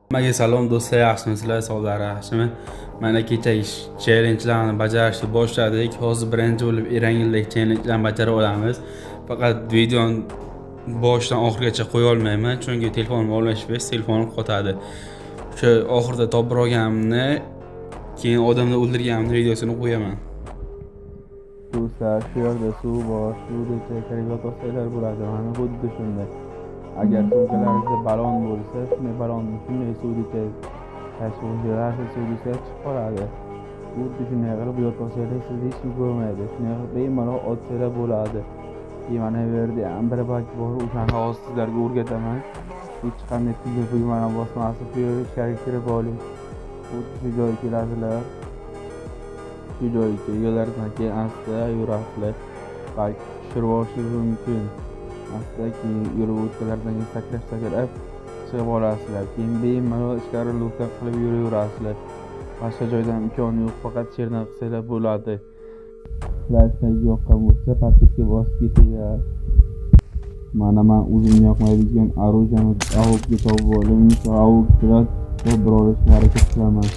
Hammaga salom do'stlar, yaxshimisizlar? Sog'lari yaxshimi? Mana kecha challengelarni bajarishni boshladik. Hozir birinchi bo'lib Erangildagi challengelarni bajara olamiz. Faqat videoni boshidan oxirigacha qo'ya olmayman, chunki telefonimni olishib, telefonim qotadi. O'sha oxirida topib olganimni, keyin odamni o'ldirganimni videosini qo'yaman. Do'stlar, shu yerda suv bor, suvda karibot olsanglar bo'ladi. Mana xuddi shunday. Agar sumkalaringizda balon bo'lsa, shunday balonni shunday suvga tashib suvga chiqib qoladi. Xuddi shunday qilib yotqizsangiz sizni hech kim ko'rmaydi. Shunday qilib bemalol otsanglar bo'ladi. Mana bu yerda ham bir bak bor, o'shani hozir sizlarga o'rgataman. Hech qanday tugmani bosmasdan bu yerga ichkariga kirib oling. Xuddi shu joyga kelasizlar. Shu joyga kelganlardan keyin asta yurasizlar. Balki tushirib olishingiz mumkin. Asta keyin yurib o'tganlardan keyin sakrab chiqib olasizlar. Keyin bemalol ichkari lukta qilib yuraverasizlar. Boshqa joydan imkoni yo'q, faqat sherdan qilsanglar bo'ladi. Sizlarga yoqqan bo'lsa, podpiska bosib ketinglar. Mana men o'zim yoqmaydigan orujani avobga topib oldim. Avoblar bir olishga harakat qilaman.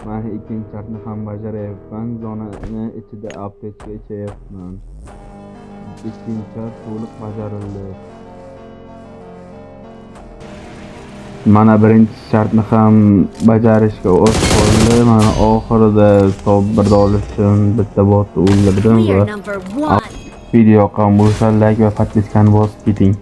Mana ikkinchi shartni ham bajaryapman. Zonani ichida aptechka ichyapman. Ikkinchi shart to'liq bajarildi. Mana birinchi shartni ham bajarishga oz qoldi. Mana oxirida birda olishim bitta botni o'ldirdim va video yoqqan bo'lsa like va podpiskani bosib keting.